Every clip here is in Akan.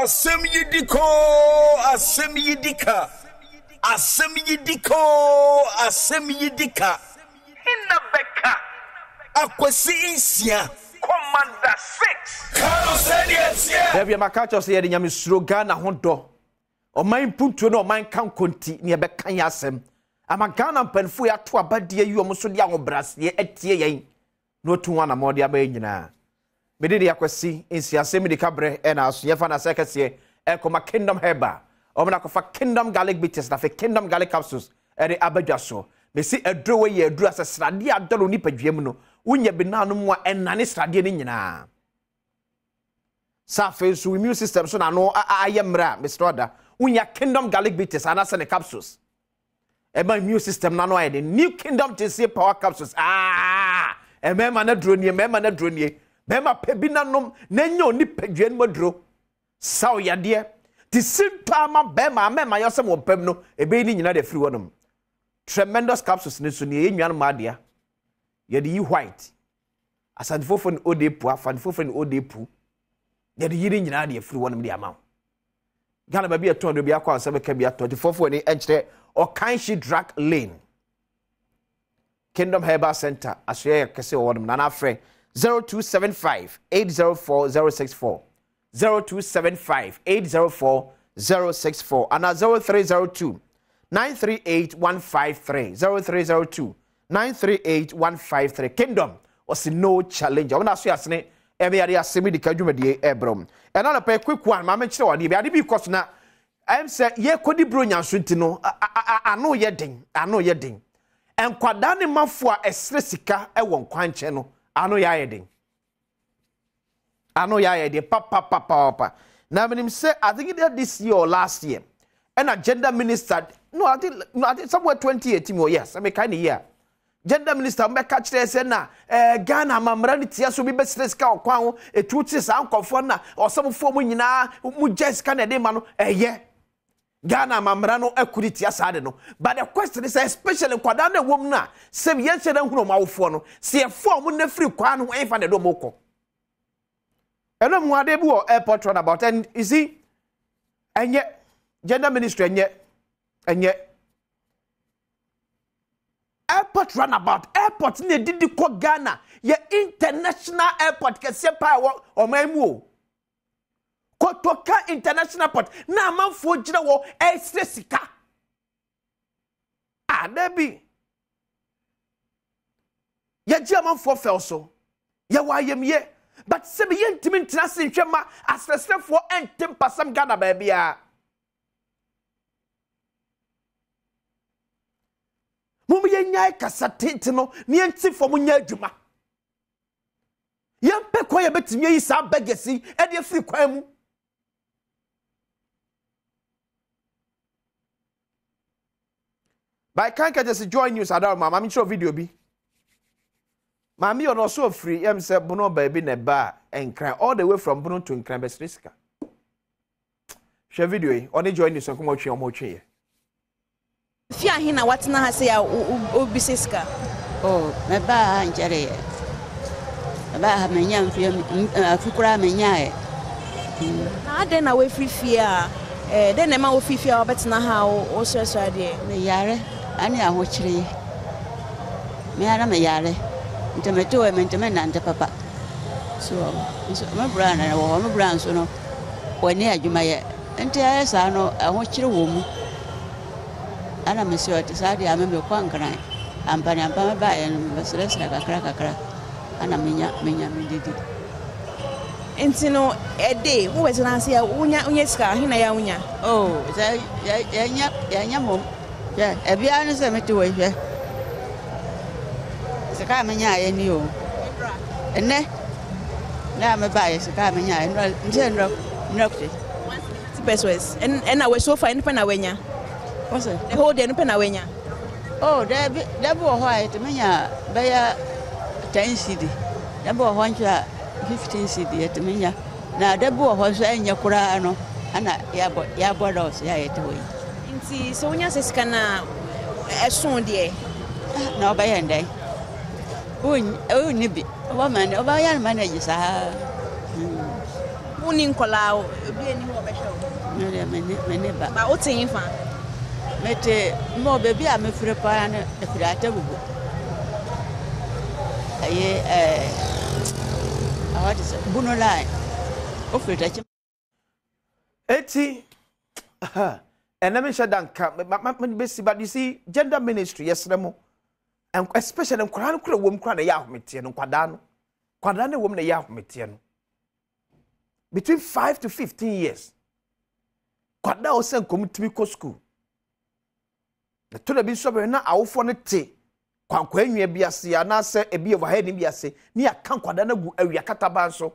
Asem yidiko, asem yidika. Asem yidiko, asem yidika. Hinna beka. Akwesi insia. Commander 6. Kano said yes, yeah. Baby, my catcher said, "Yami Srogana Hondo." O mine punto no mine count conti near Beccan Asem. I'm a Ghana penfu ya to a dear you almost so young brass, ye etier. No to one more dear Benina. Medidi akwesi insi asemi di kabre ena aso ye fa na sekese e koma kingdom heba o mena ko fa kingdom garlic bitters na fa kingdom garlic capsules e de abadwa so me si edro we ye edro asesrade adolo ni padwam no unya binanu mo enane srade ni nyina sa fe so immune system so na no ayemra Mr. Oda unya kingdom garlic bitters anase ne capsules e ma immune system na no aye new kingdom TC power capsules e me ma na dronie Bema pebina nom nenyo ni pedwen modro saw yade ti simpa ma bema mema yosem wopem no ebe ni nyina de free wonom tremendous capsules ne so ne enwan ma dia yede yi white asadfofo ne odepu afadfofo ne odepu yede yi nyina de free wonom de ama gana ba bi eton do bi akwa asebe ka bi ato fofo ne enchire o kan shi drug lane Kingdom Herbal Center asye kese wonom na na frɛ 0275-804-064 0275-804-064 and 0302-938-153 0302-938-153 Kingdom was no challenge. I want to say asne ebe yade asemi di kadwumade ebrom and on a quick one ma menchire wadi be ade bi because na am say ye kodi bro nyanso nti no ano ye den enkwada ne mafo a esre sika e won kwanche no ano ya yedin papa now when him say I think it this year or last year and a gender minister no I think somewhere 2018 or yes I mean kind of year gender minister me catch there say na Ghana mamra ni tia so bi be sika okwan etuti sa ankofo na osomfo mu nyina mu Jessica na de ma no Ghana mamra no akuri tia sa de no but the question is especially kwada na wom na se yen se na hunu mawofo no se e form na free kwa no en fa de do moko eno mu ade bi wo airport run about and you see enye gender ministry enye airport run about airport ne didi ko Ghana ye international airport ke se pa o mamu Kotoka international port na amanfo gira wo esre sika debi ye gia amanfo fel so ye wa yemye but se be yentimi ntrase nhwema asresrefo entem pasam Ghana ba bia mum ye nyai kasatente no ne enti fo mu nya adwuma ye mpe kwa ye betimi yi sa bagasi e de free kwan mu By can't just join news Adom mama I'm sure video bi Mami on also free em say Bono baby ne ba enkran all the way from Bono to enkran besriska Share video yi on join news on come twe o mo twe Fi ahina watena ha say obisiska Oh me ba njere ba ha menya mfi afikura menya e Na ade na we free fear den na ma wo free fear obetena ha o sresra de me yare ani ahochire me ara me yare ntemeto e mentemena nte papa so me brand na wo me brand so no woni adwuma ye ente ayesa no ahochire wo mu ana me so te sa de ameme kwa nkran ampani me ba ye no sresra kakra ana menya me didi Entino ede wo wetena se unya ska hina ya unya oh ya nya mom ya ebia no se meto we hwe sika menya ye ni o enne na me ba ye sika menya ye nro nokte pesos and na we so far in na wenya what's it the whole day no na wenya oh there be ho ai te menya ba ya 10 cedi there be ho ncha 15 cedi te menya na there be ho so enya kura no ana ya bodos ya yete we nti so unya sesika na eson de na oba yende ni bi oba man oba yan manage sa Uni nkola obi eni ho behwe o. No de me ba. Ba o tin fa. Mete mo baby a me frɛ pa na e frɛ atabugo. Aye what is it? Buno line. O frɛ ta eti and let me shut down but you see gender ministry yesterday and especially in Quran kura wom kura na ya ahomete no kwada na wom na ya ahomete no between 5 to 15 years kwada o sen community ko school na to da bi so be na awofo ne te kwankwa anwia bi ase ana se ebi e waha ni bi ase ni aka kwada na gu awia kataba nso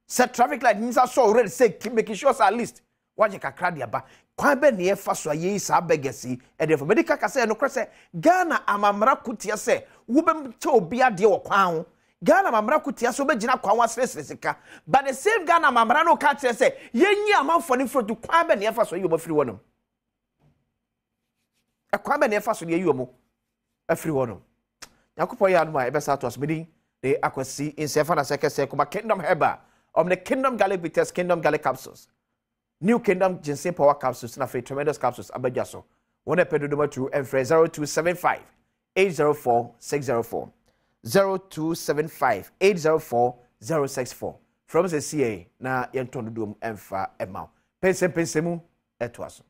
set traffic light ni so already say making sure at least waje kakra dia ba kwan be ne fa so ayi sa begasi e dey for medical kase no krese Ghana amamra kutia se wo be che obi ade wo kwan ho Ghana amamra kutia so be gina kwan wa sresresika but the same Ghana amamra no ka kire se yenyi amanfo ne frotu kwan be ne fa so yi mo firi wonum e kwan be ne fa so ne yi mo afiri wonum yakopo ya no e be sa to as bedi de akwasi in sefa na sekese kuma Kingdom Herba the Kingdom Garlic Bitters, Kingdom Garlic Capsules. New Kingdom Ginseng Power Capsules, and a tremendous capsules. Abajaso. One episode number 2 and 0275 804 604. 0275 804 064. From the CA, na yenton dum emfa emau. Pensemu etwaso.